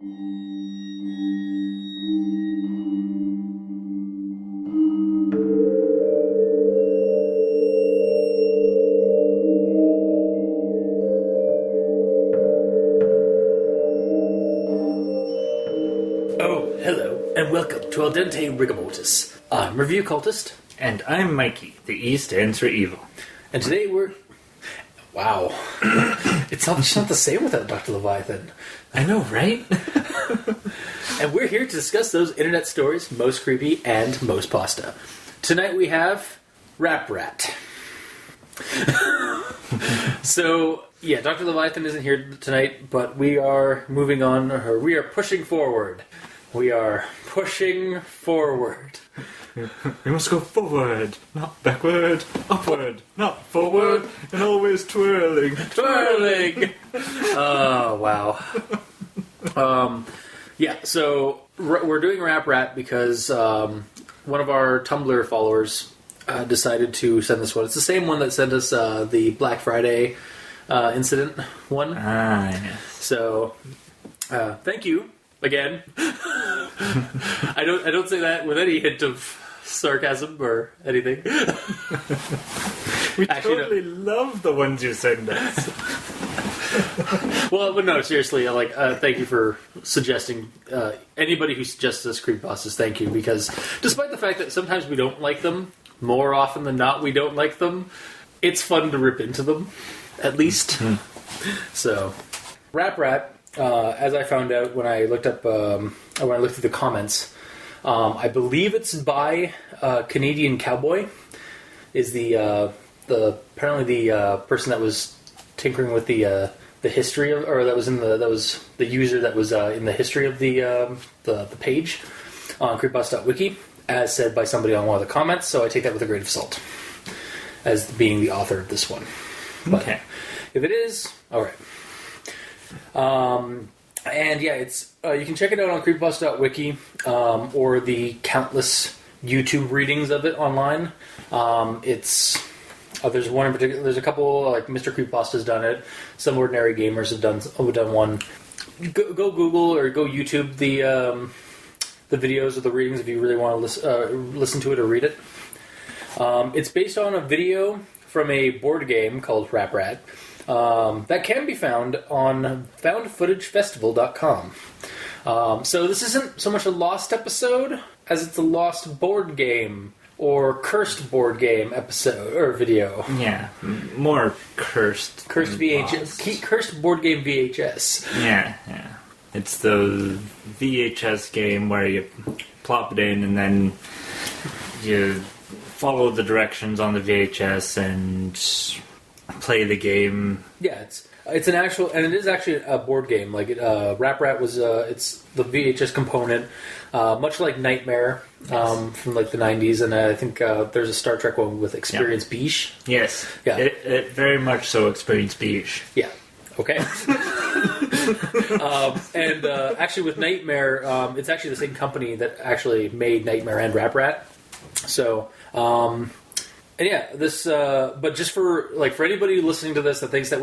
Oh, hello, and welcome to Al Dente Rigamortis. I'm Review Cultist. And I'm Mikey, the E stands for evil. And today we're... Wow. It's not the same without Dr. Leviathan. I know, right? And we're here to discuss those internet stories, most creepy and most pasta. Tonight we have Rap Rat. So, yeah, Dr. Leviathan isn't here tonight, but we are moving on, or we are pushing forward. We are pushing forward. We must go forward, not backward, upward, not forward, and always twirling. Twirling! Oh, wow. Yeah, so we're doing Rap Rat because one of our Tumblr followers decided to send this one. It's the same one that sent us the Black Friday incident one. Ah, yes. So, thank you again. I don't say that with any hint of sarcasm or anything. We totally love the ones you send us. Well, but no, seriously, thank you for suggesting. Anybody who suggests us creepypastas, thank you, because despite the fact that sometimes we don't like them, more often than not we don't like them, it's fun to rip into them, at least. So, Rap Rat, as I found out when I looked up, when I looked through the comments, I believe it's by CanadianCowboy, is apparently the person that was tinkering with the history of, or that was the user that was in the history of the page on creepypasta.wiki, as said by somebody on one of the comments. So I take that with a grain of salt as being the author of this one. But okay, if it is, all right. And yeah, it's you can check it out on creepypasta.wiki or the countless YouTube readings of it online. It's there's one in particular. There's a couple, like Mr. Creepypasta's done it. Some ordinary gamers have done one. Go Google or go YouTube the videos of the readings if you really want to listen to it or read it. It's based on a video from a board game called Rap Rat. That can be found on foundfootagefestival.com. So this isn't so much a lost episode as it's a lost board game or cursed board game episode or video. Yeah, more cursed. Cursed VHS. Cursed board game VHS. Yeah. It's the VHS game where you plop it in and then you follow the directions on the VHS and play the game. Yeah, it's an actual, and it is actually a board game. Like Rap Rat was, it's the VHS component, much like Nightmare from like the 90s, and I think there's a Star Trek one with Experience Beach. Yes, yeah, it very much so Experience Beach. Yeah, okay. And actually with Nightmare, it's actually the same company that actually made Nightmare and Rap Rat. So. And yeah, this. But just for anybody listening to this that thinks that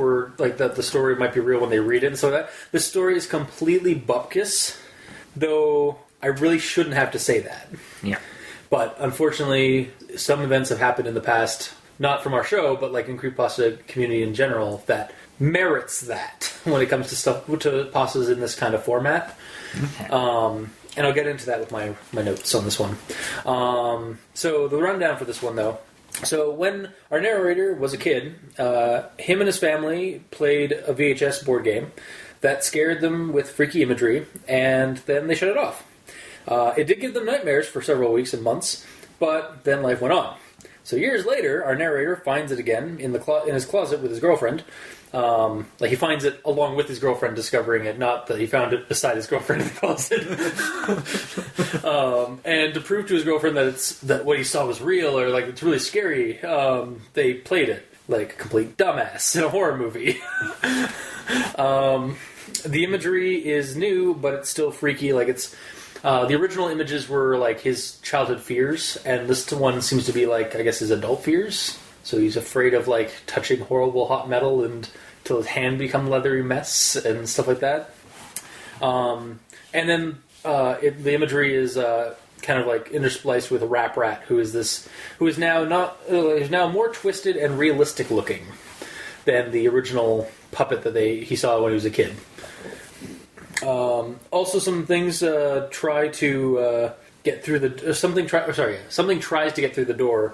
that the story might be real when they read it, and so that this story is completely bupkis, though I really shouldn't have to say that. Yeah. But unfortunately, some events have happened in the past, not from our show, but like in creepypasta community in general, that merits that when it comes to pastas in this kind of format. Okay. And I'll get into that with my notes on this one. So the rundown for this one, though. So when our narrator was a kid, him and his family played a VHS board game that scared them with freaky imagery, and then they shut it off. It did give them nightmares for several weeks and months, but then life went on. So years later, our narrator finds it again in his closet with his girlfriend. He finds it along with his girlfriend discovering it, not that he found it beside his girlfriend in the closet. And to prove to his girlfriend that what he saw was real or like it's really scary, they played it like a complete dumbass in a horror movie. The imagery is new, but it's still freaky. Like it's the original images were like his childhood fears, and this one seems to be like, I guess, his adult fears. So he's afraid of like touching horrible hot metal and till his hand become leathery mess and stuff like that. And then the imagery is kind of like interspliced with a Rap Rat, who is now more twisted and realistic looking than the original puppet that he saw when he was a kid. Also, some things try to get through the something tries to get through the door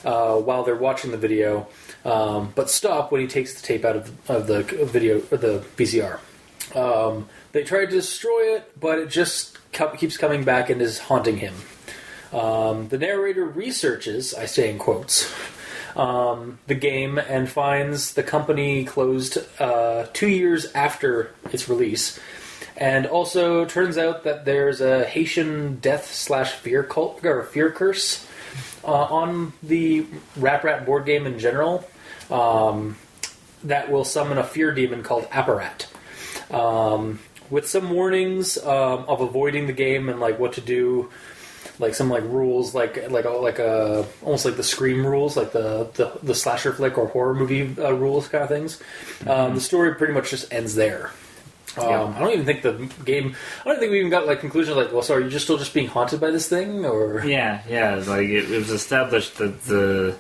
while they're watching the video, but stop when he takes the tape out of the video or the VCR. They try to destroy it, but it just keeps coming back and is haunting him. The narrator researches, I say in quotes, the game and finds the company closed 2 years after its release. And also turns out that there's a Haitian death/fear cult or fear curse on the Rap Rat board game in general that will summon a fear demon called Apparat. With some warnings of avoiding the game and like what to do, like some like rules, like almost like the Scream rules, like the slasher flick or horror movie rules kind of things. The story pretty much just ends there. I don't even think the game. I don't think we even got like conclusions like, well, so are you still just being haunted by this thing, or yeah, like it was established that the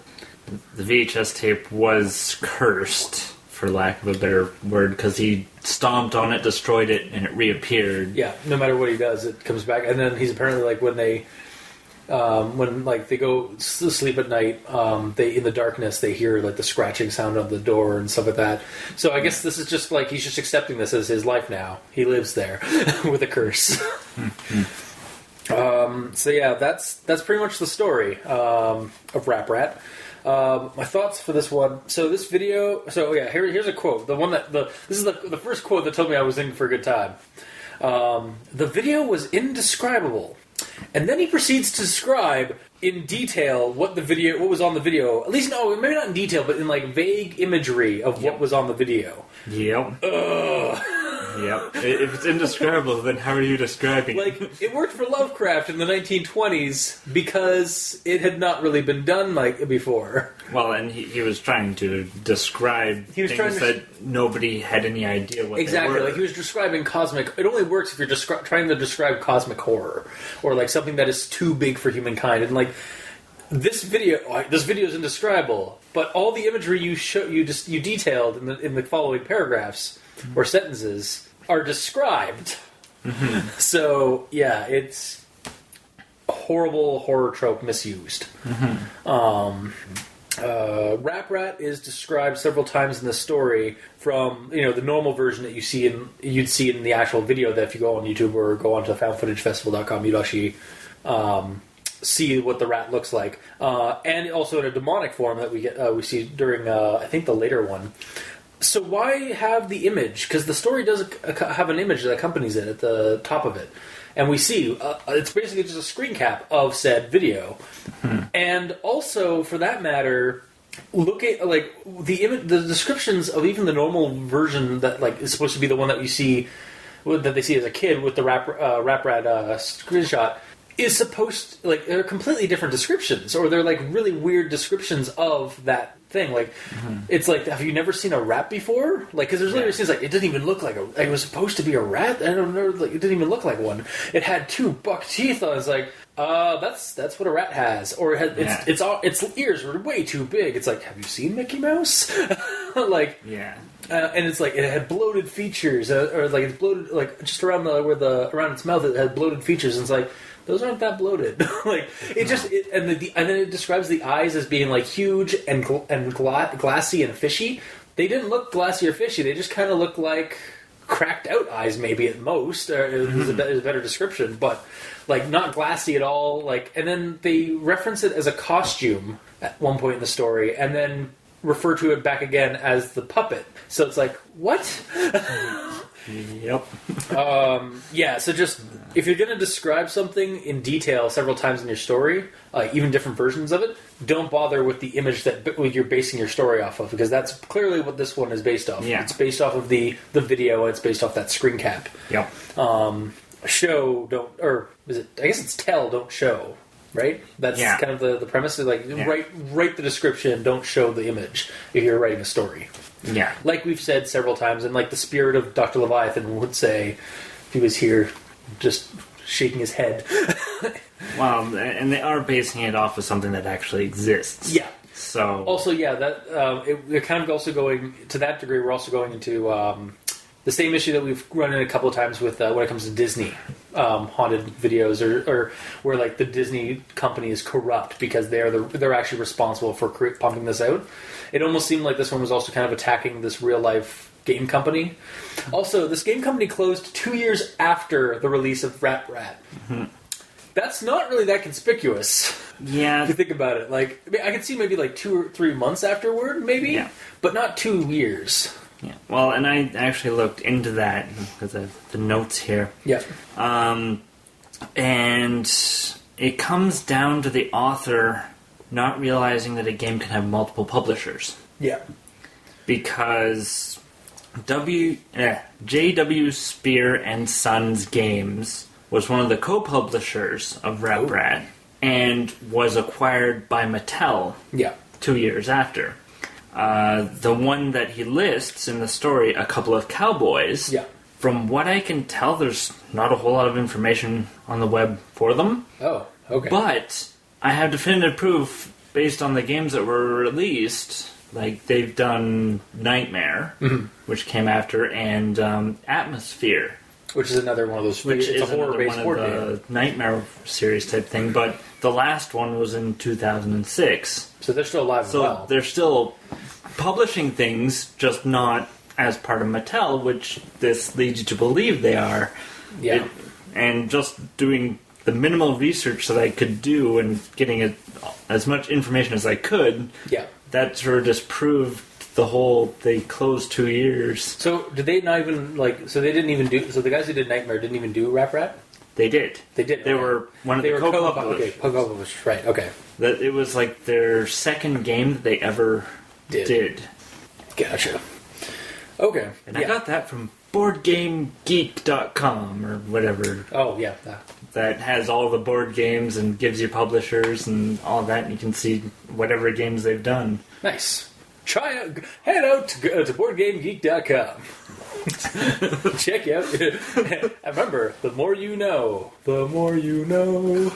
VHS tape was cursed, for lack of a better word, because he stomped on it, destroyed it, and it reappeared. Yeah, no matter what he does, it comes back. And then he's apparently like when they go to sleep at night, they in the darkness they hear like the scratching sound on the door and stuff like that. So I guess this is just like he's just accepting this as his life now. He lives there with a curse. So yeah, that's pretty much the story of Rap Rat. My thoughts for this one. So this video. So yeah, here's a quote. This is the first quote that told me I was in for a good time. The video was indescribable, and then he proceeds to describe in detail what was on the video. At least maybe not in detail, but in like vague imagery of what was on the video. Yep. Yep. If it's indescribable, then how are you describing it? Like, it worked for Lovecraft in the 1920s because it had not really been done like before. Well, and he was trying to describe things that nobody had any idea what they were. Like he was describing cosmic. It only works if you're trying to describe cosmic horror or like something that is too big for humankind. And like this video is indescribable, but all the imagery you detailed in the following paragraphs or sentences are described. Mm-hmm. So yeah, it's horrible horror trope misused. Mm-hmm. Rap Rat is described several times in the story from the normal version that you'd see in the actual video. That if you go on YouTube or go onto foundfootagefestival.com, you'd actually see what the rat looks like, and also in a demonic form that we see during I think the later one. So why have the image? Because the story does have an image that accompanies it at the top of it. And we see, it's basically just a screen cap of said video. And also, for that matter, look at like the descriptions of even the normal version that like is supposed to be the one that you see, that they see as a kid with the Rap Rat screenshot, is supposed they're completely different descriptions, or they're like really weird descriptions of that thing. Like it's like, have you never seen a rat before? Like, because there's literally scenes like it didn't even look like it was supposed to be a rat. I don't know, like it didn't even look like one. It had 2 buck teeth on. It's like that's what a rat has, or it had, its ears were way too big. It's like, have you seen Mickey Mouse? Like and it's like it had bloated features, or like it's bloated like just around around its mouth. It had bloated features, and it's like, those aren't that bloated. Like it just and then it describes the eyes as being like huge and glassy and fishy. They didn't look glassy or fishy. They just kind of looked like cracked out eyes, maybe at most. Is a better description, but like not glassy at all. Like, and then they reference it as a costume at one point in the story, and then refer to it back again as the puppet. So it's like, what? Yep. So just, if you're going to describe something in detail several times in your story, even different versions of it, don't bother with the image that you're basing your story off of, because that's clearly what this one is based off. Yeah. It's based off of the video, and it's based off that screen cap. Yep. Show, don't, or is it, I guess it's tell, don't show, right? That's kind of the premise. Like, write the description, don't show the image if you're writing a story. Yeah. Like we've said several times, and like the spirit of Dr. Leviathan would say, he was here, just shaking his head. Well, and they are basing it off of something that actually exists. Yeah. So Also, yeah, that we're kind of also going to that degree. We're also going into the same issue that we've run in a couple of times with when it comes to Disney haunted videos, or where like the Disney company is corrupt because they're actually responsible for pumping this out. It almost seemed like this one was also kind of attacking this real life game company. Also, this game company closed 2 years after the release of Rat Rat. Mm-hmm. That's not really that conspicuous. Yeah. If you think about it. Like, I mean, I could see maybe like 2 or 3 months afterward, maybe, yeah. But not 2 years. Yeah. Well, and I actually looked into that because I have the notes here. Yeah. And it comes down to the author not realizing that a game can have multiple publishers. Yeah. Because J.W. Spear and Sons Games was one of the co-publishers of Rat Rat and was acquired by Mattel 2 years after. The one that he lists in the story, A Couple of Cowboys, from what I can tell, there's not a whole lot of information on the web for them. Oh, okay. But I have definitive proof based on the games that were released. Like, they've done Nightmare, which came after, and Atmosphere. Which is another one of those. Which it's is a horror-based board game. The Nightmare series type thing, but the last one was in 2006. So they're still alive as well. So they're still publishing things, just not as part of Mattel, which this leads you to believe they are. Yeah. And just doing the minimal research that I could do and getting as much information as I could, that sort of disproved the whole, they closed 2 years. So did they not even, so they didn't even do, so the guys who did Nightmare didn't even do Rat Rat? They did. They did. They were one of the co-publishers. Okay, co-publishers, right, okay. That it was like their second game that they ever did. Gotcha. Okay. And I got that from BoardGameGeek.com or whatever. Oh, yeah. That has all the board games and gives you publishers and all that, and you can see whatever games they've done. Nice. Head out to BoardGameGeek.com. Check out. Remember, the more you know. The more you know.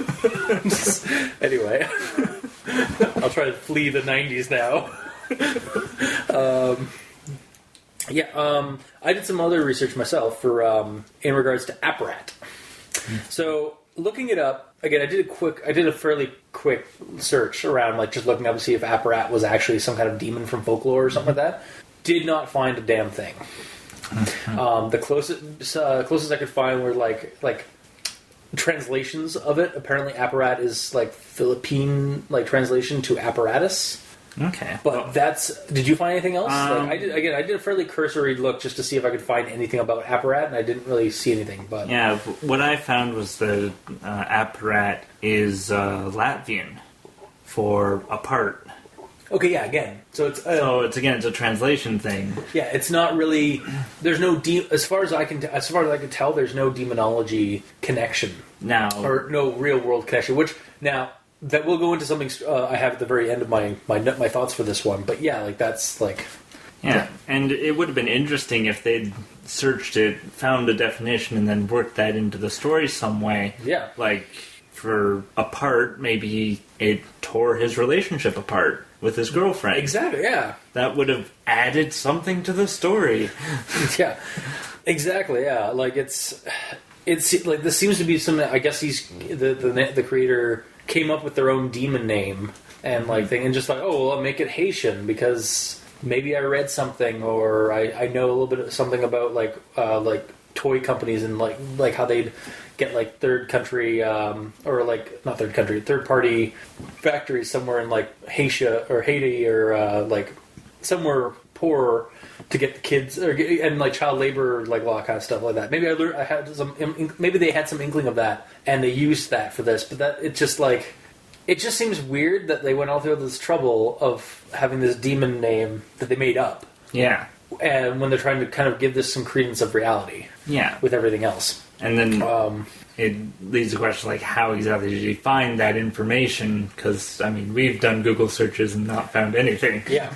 Anyway, I'll try to flee the 90s now. I did some other research myself for in regards to Apparat. So, looking it up again, I did a fairly quick search around, like just looking up to see if Apparat was actually some kind of demon from folklore or something like that. Did not find a damn thing. The closest I could find were like translations of it. Apparently, Apparat is like Philippine translation to apparatus. Okay, but did you find anything else? I did a fairly cursory look just to see if I could find anything about Apparat, and I didn't really see anything. But yeah, what I found was that Apparat is Latvian for apart. Okay, yeah, again. So it's it's a translation thing. Yeah, it's not really. There's no as far as I can tell. There's no demonology connection now, or no real world connection. Which now that will go into something I have at the very end of my thoughts for this one. But yeah, that's like. Yeah, and it would have been interesting if they'd searched it, found a definition, and then worked that into the story some way. Yeah, like for apart, maybe it tore his relationship apart with his girlfriend. Exactly, yeah. That would have added something to the story. Yeah, exactly, yeah. Like, it's like, this seems to be something, I guess the creator came up with their own demon name and thing, and just like, oh, well, I'll make it Haitian because maybe I read something, or I know a little bit of something about like toy companies and like how they'd get third party factories somewhere in Haiti or somewhere poorer to get the kids and child labor law kind of stuff like that. Maybe maybe they had some inkling of that and they used that for this, but it just seems weird that they went all through this trouble of having this demon name that they made up. Yeah. And when they're trying to kind of give this some credence of reality. Yeah. With everything else. And then it leads to the question, how exactly did you find that information? Because, we've done Google searches and not found anything. Yeah.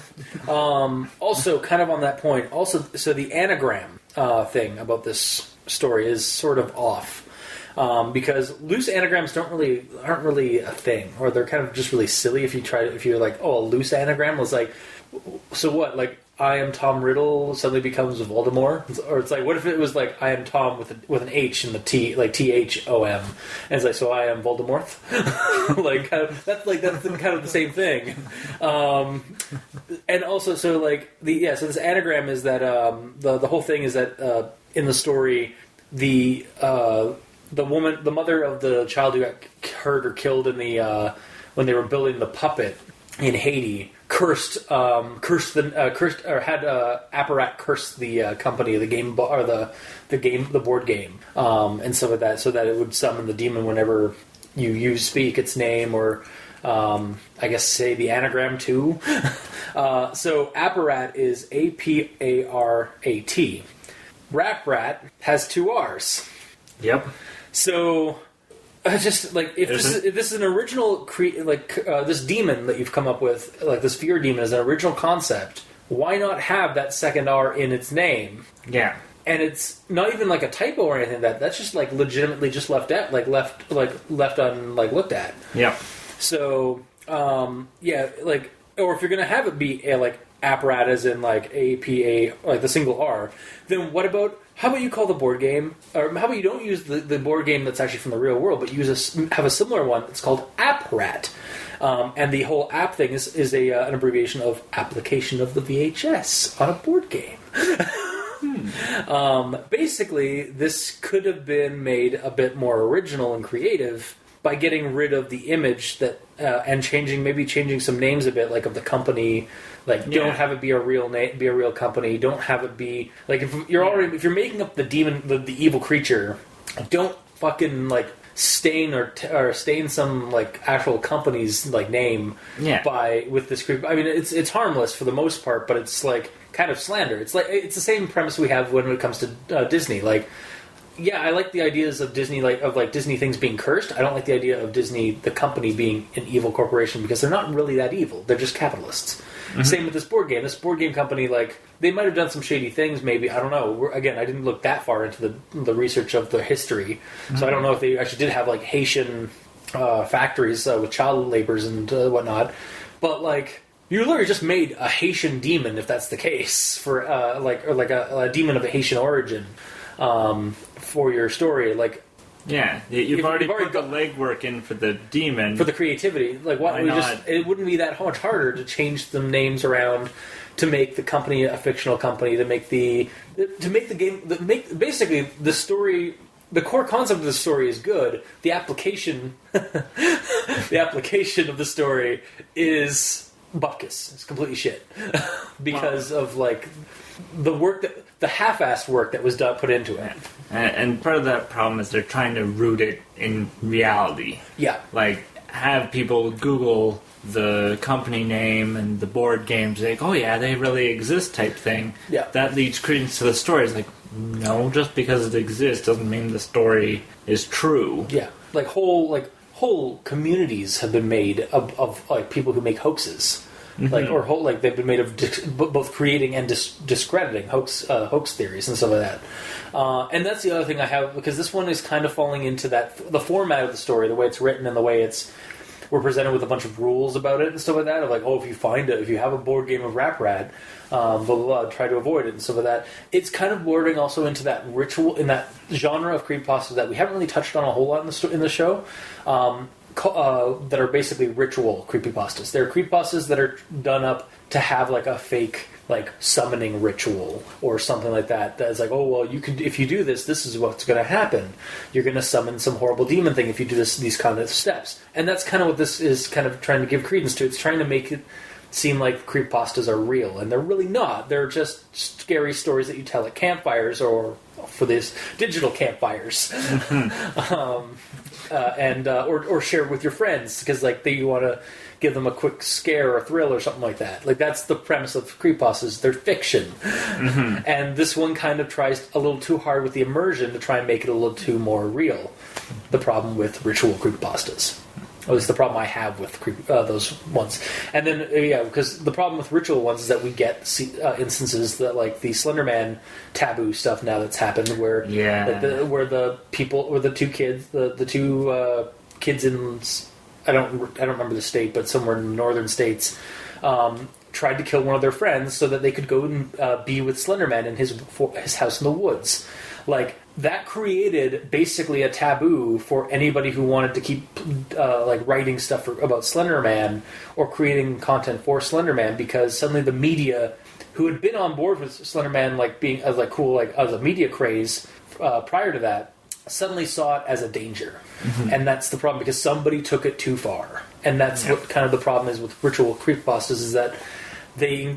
Also, kind of on that point, so the anagram thing about this story is sort of off. Because loose anagrams aren't really a thing, or they're kind of just really silly. If you're like, oh, a loose anagram was like, so what? Like, I am Tom Riddle suddenly becomes Voldemort, or it's like, what if it was like, I am Tom with an H in the T, like THOM, and it's like, so I am Voldemort. Like, that's kind of the same thing. And also, so like so this anagram is that the whole thing is that in the story the mother of the child who got hurt or killed in the when they were building the puppet in Haiti, cursed or had Apparat curse the company, the board game, and stuff like that, so that it would summon the demon whenever you speak its name, or I guess say the anagram too. So Apparat is APARAT. Rat has 2 R's. Yep. So, just like if this is an original this demon that you've come up with, like this fear demon, is an original concept. Why not have that second R in its name? Yeah. And it's not even like a typo or anything. That's just like legitimately just left unlooked at. Yeah. So, or if you're gonna have it be like apparatus in like APA, like the single R, then how about you call the board game, or how about you don't use the board game that's actually from the real world, but have a similar one that's called Apprat. And the whole app thing is an abbreviation of application of the VHS on a board game. Basically, this could have been made a bit more original and creative by getting rid of the image that and changing some names a bit, like of the company. Like, don't have it be a real be a real company. Don't have it be like if you're making up the demon, the evil creature. Don't fucking like stain or stain some like actual company's like name with this creep. I mean, it's harmless for the most part, but it's like kind of slander. It's the same premise we have when it comes to Disney. Like, yeah, I like the ideas of Disney, of Disney things being cursed. I don't like the idea of Disney, the company, being an evil corporation, because they're not really that evil. They're just capitalists. Mm-hmm. Same with this board game. This board game company, like, they might have done some shady things, maybe. I don't know. Again, I didn't look that far into the research of the history, so I don't know if they actually did have like Haitian factories with child laborers and whatnot. But like, you literally just made a Haitian demon, if that's the case, for a demon of a Haitian origin. For your story, like, yeah, you've already put the legwork in for the demon, for the creativity. Like, why not? It wouldn't be that much harder to change the names around, to make the company a fictional company, to make the game, basically the story. The core concept of the story is good. The application, the application of the story is bupkis. It's completely shit because of like the half-assed work that was put into it. And part of that problem is they're trying to root it in reality. Yeah. Like, have people Google the company name and the board games, like, oh yeah, they really exist type thing. Yeah. That leads credence to the story. It's like, no, just because it exists doesn't mean the story is true. Yeah. Like whole communities have been made of like people who make hoaxes. Mm-hmm. They've been made of both creating and discrediting hoax theories and stuff like that. And that's the other thing I have, because this one is kind of falling into the format of the story, the way it's written and the way we're presented with a bunch of rules about it and stuff like that. Of like, oh, if you have a board game of Rap Rad, blah blah blah, try to avoid it and stuff like that. It's kind of bordering also into that ritual, in that genre of creepypasta that we haven't really touched on a whole lot in the show. That are basically ritual creepypastas. They're creepypastas that are done up to have like a fake like summoning ritual or something like that. That's like, oh well, if you do this is what's going to happen. You're going to summon some horrible demon thing if you do these kind of steps. And that's kind of what this is kind of trying to give credence to. It's trying to make it seem like creepypastas are real, and they're really not. They're just scary stories that you tell at campfires, or for these digital campfires. Or share with your friends, because like you want to give them a quick scare or thrill or something like that. Like, that's the premise of creepypastas. They're fiction. Mm-hmm. And this one kind of tries a little too hard with the immersion to try and make it a little too more real. The problem with ritual creepypastas. At least the problem I have with those ones. And then, because the problem with ritual ones is that we get instances that, like, the Slenderman taboo stuff now that's happened, where where the two kids in, I don't remember the state, but somewhere in the northern states, tried to kill one of their friends so that they could go and be with Slenderman in his house in the woods. Like, that created basically a taboo for anybody who wanted to keep writing stuff about Slenderman or creating content for Slenderman, because suddenly the media, who had been on board with Slenderman being as a media craze prior to that, suddenly saw it as a danger. Mm-hmm. And that's the problem, because somebody took it too far. And that's what kind of the problem is with ritual creepypastas, is that they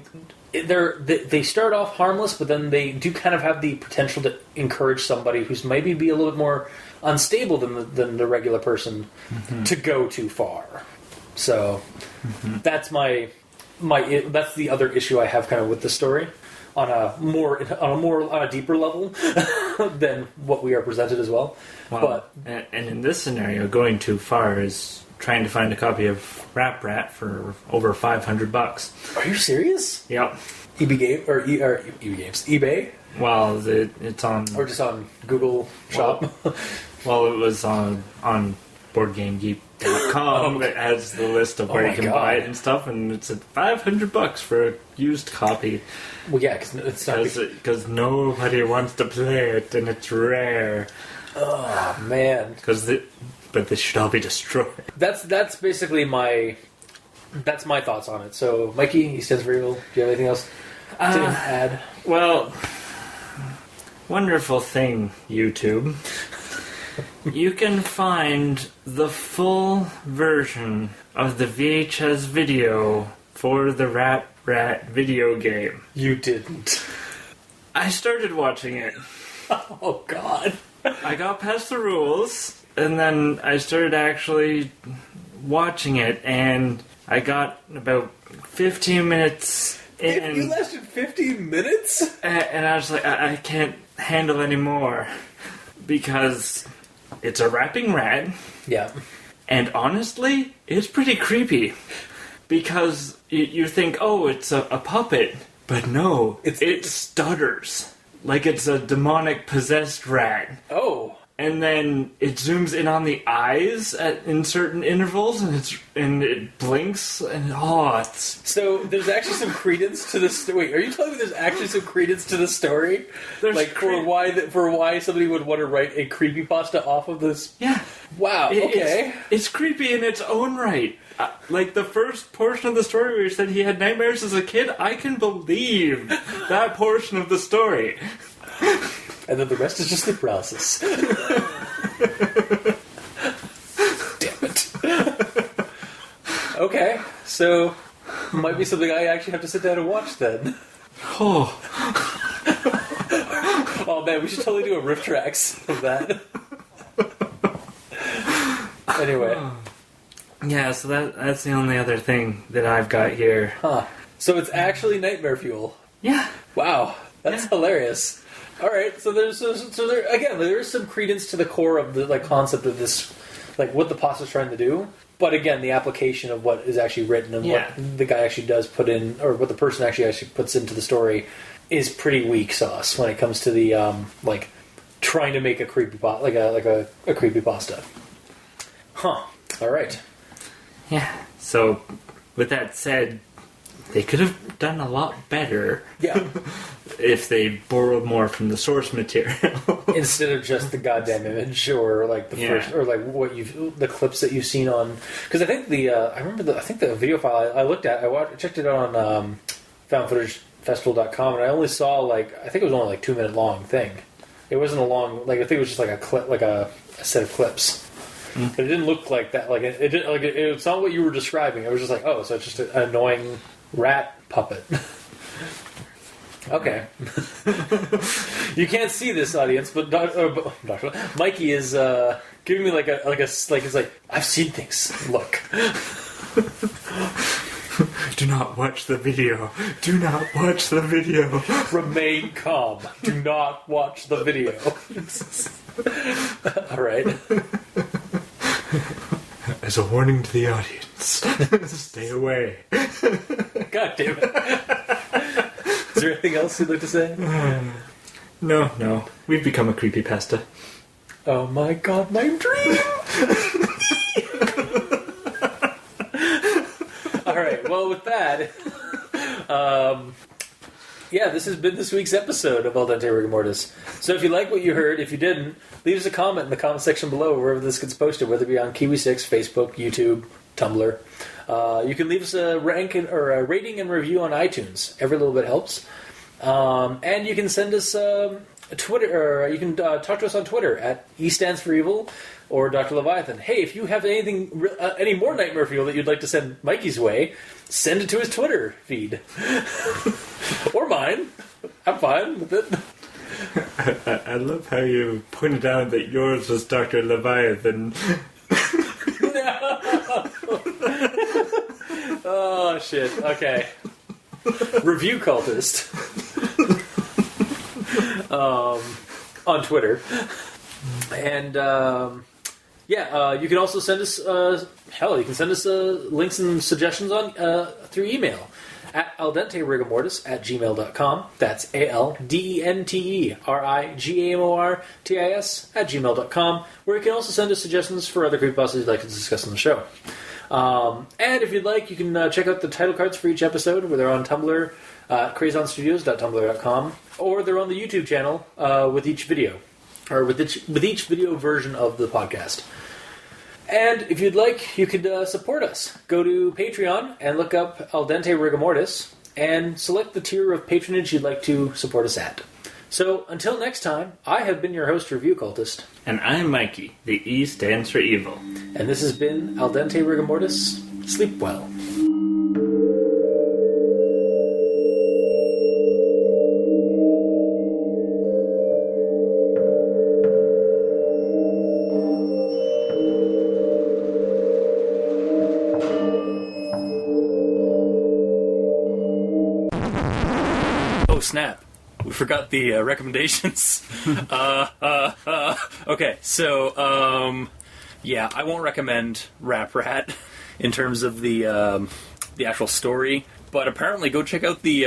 start off harmless, but then they do kind of have the potential to encourage somebody who's maybe be a little bit more unstable than the regular person to go too far. So that's that's the other issue I have kind of with the story on a deeper level than what we are presented as well. Wow. And in this scenario, going too far is trying to find a copy of Rap Rat for over $500. Are you serious? Yep. eBay? Well, it's on... Or just on Google Shop? Well, it was on BoardGameGeek.com. It has the list of where you can buy it and stuff, and it's at $500 for a used copy. Well, yeah, because it's not... Because nobody wants to play it, and it's rare. Oh, man. But this should all be destroyed. That's basically my thoughts on it. So, Mikey, he stands for evil. Do you have anything else to add? Well, wonderful thing, YouTube. You can find the full version of the VHS video for the Rap Rat video game. You didn't. I started watching it. Oh, God. I got past the rules. And then I started actually watching it, and I got about 15 minutes in. You lasted 15 minutes? And I was like, I can't handle anymore. Because it's a rapping rat. Yeah. And honestly, it's pretty creepy. Because you think, oh, it's a puppet. But no, it stutters. Like it's a demonic possessed rat. Oh. And then it zooms in on the eyes in certain intervals, and it blinks, and it's... So there's actually some credence to this. Wait, are you telling me there's actually some credence to the story? For why somebody would want to write a creepypasta off of this? Yeah. Wow. Okay. It's creepy in its own right. Like the first portion of the story where he said he had nightmares as a kid, I can believe that portion of the story. And then the rest is just the process. Damn it. Okay, so might be something I actually have to sit down and watch then. Oh. Oh man, we should totally do a riff tracks of that. Anyway. Yeah, so that's the only other thing that I've got here. Huh. So it's actually nightmare fuel. Yeah. Wow, that's hilarious. All right, so there is some credence to the core of the concept of this, what the pasta's trying to do. But again, the application of what is actually written and what the guy actually does put in, or what the person actually puts into the story, is pretty weak sauce when it comes to the trying to make a creepypasta, a creepypasta. Huh. All right. Yeah. So, with that said, they could have done a lot better. Yeah. If they borrowed more from the source material instead of just the goddamn image or first or the clips that you've seen on, because I think I think the video file I looked at, I checked it on foundfootagefestival.com, and I only saw I think it was only 2 minute long thing. It wasn't a long I think it was just a clip, a set of clips. But it didn't look like that. It's not what you were describing. It was just so it's just an annoying rat puppet. Okay. You can't see this, audience, but Mikey is giving me I've seen things. Look. Do not watch the video. Do not watch the video. Remain calm. Do not watch the video. All right. As a warning to the audience, stay away. God damn it. Is there anything else you'd like to say? No. We've become a creepypasta. Oh my god, my dream! Alright, well, with that, this has been this week's episode of Al Dente Rigor Mortis. So if you like what you heard, if you didn't, leave us a comment in the comment section below wherever this gets posted, whether it be on Kiwi6, Facebook, YouTube, Tumblr. You can leave us a rating and review on iTunes. Every little bit helps. And you can send us a Twitter, or you can talk to us on Twitter at E stands for evil or Dr. Leviathan. Hey, if you have any more Nightmare Fuel that you'd like to send Mikey's way, send it to his Twitter feed. Or mine. I'm fine with it. I love how you pointed out that yours was Dr. Leviathan. No. Oh, shit. Okay. Review Cultist. On Twitter. And, you can also send us, you can send us links and suggestions on through email at aldenterigormortis@gmail.com. That's ALDENTERIGAMORTIS @gmail.com, where you can also send us suggestions for other creepypastas you'd like to discuss on the show. And if you'd like, you can check out the title cards for each episode, where they're on Tumblr, crazonstudios.tumblr.com, or they're on the YouTube channel with each video, or with each video version of the podcast. And if you'd like, you could support us. Go to Patreon and look up Al Dente Rigor Mortis and select the tier of patronage you'd like to support us at. So, until next time, I have been your host, Review Cultist. And I'm Mikey. The E stands for evil. And this has been Al Dente Rigor Mortis. Sleep well. Oh, snap. We forgot the recommendations. Okay, so, I won't recommend Rap Rat in terms of the actual story, but apparently go check out the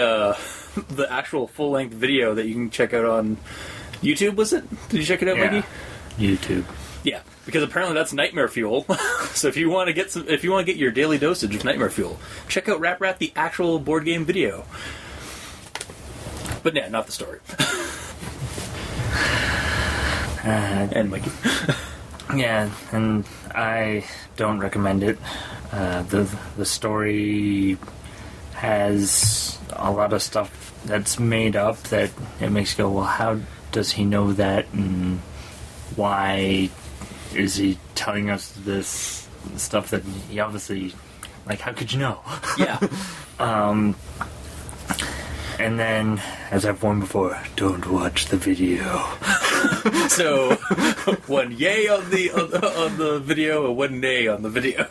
actual full-length video that you can check out on YouTube, was it? Did you check it out, Mikey? YouTube. Yeah, because apparently that's Nightmare Fuel. So if you want to get your daily dosage of Nightmare Fuel, check out Rap Rat, the actual board game video. But yeah, not the story. And Mikey. Yeah, and I don't recommend it. The story has a lot of stuff that's made up that it makes you go, well, how does he know that, and why is he telling us this stuff that he obviously, like, how could you know? Yeah. And then, as I've warned before, don't watch the video. So, one yay on the video, and one nay on the video.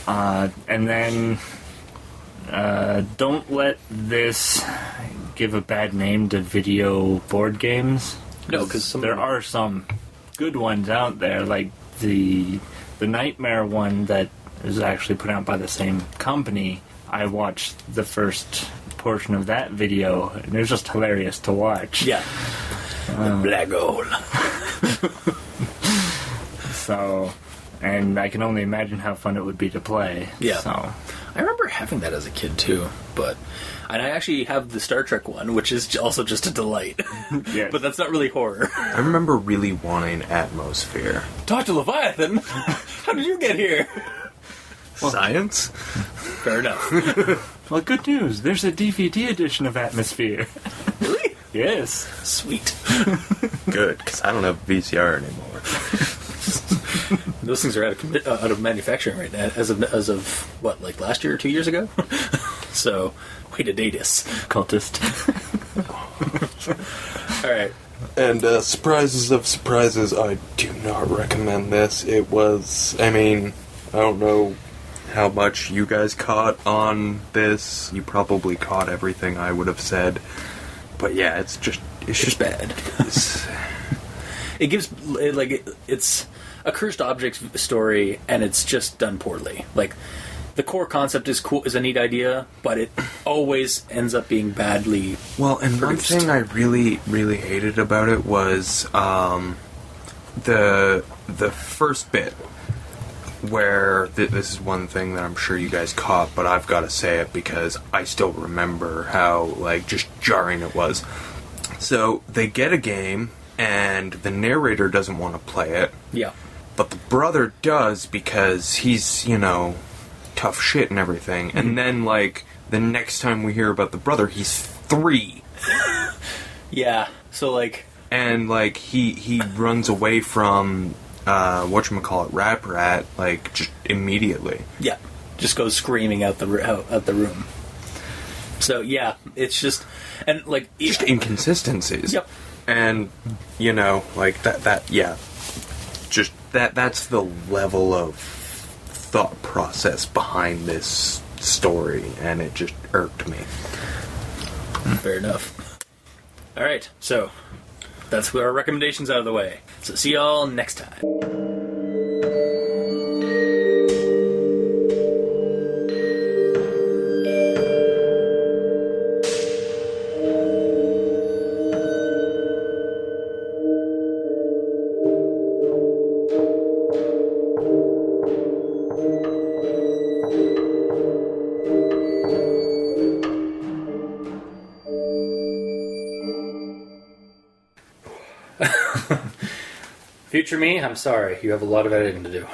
And then, don't let this give a bad name to video board games. No, because there are some good ones out there, like the Nightmare one that is actually put out by the same company. I watched the first portion of that video, and it was just hilarious to watch. Yeah. The black hole. So, and I can only imagine how fun it would be to play. Yeah. So, I remember having that as a kid too, and I actually have the Star Trek one, which is also just a delight. yes. But that's not really horror. I remember really wanting Atmosphere. Dr. Leviathan, how did you get here? Science? Fair enough. well, good news. There's a DVD edition of Atmosphere. Really? Yes. Sweet. Good, because I don't have VCR anymore. Those things are out of manufacturing right now, as of what, like last year or 2 years ago? So, way to date us. Cultist. Alright. And surprises of surprises, I do not recommend this. It was, I don't know how much you guys caught on this. You probably caught everything I would have said. But yeah, it's just bad. it's a cursed object story, and it's just done poorly. Like, the core concept is cool, is a neat idea, but it always ends up being badly. Well, and produced. one thing I really, really hated about it was the first bit where this is one thing that I'm sure you guys caught, but I've got to say it because I still remember how like just jarring it was. So they get a game, and the narrator doesn't want to play it. Yeah. But the brother does because he's, tough shit and everything. Mm-hmm. And then, like, the next time we hear about the brother, he's 3. Yeah. So, like... And, like, he runs away from, whatchamacallit, Rap Rat, like, just immediately. Yeah. Just goes screaming out the room. So, yeah, it's just... And, like... Just inconsistencies. Yep. And, like, yeah. Just, that's the level of thought process behind this story, and it just irked me. Fair enough. Alright, so... That's our recommendations out of the way. So see y'all next time. Future me, I'm sorry. You have a lot of editing to do.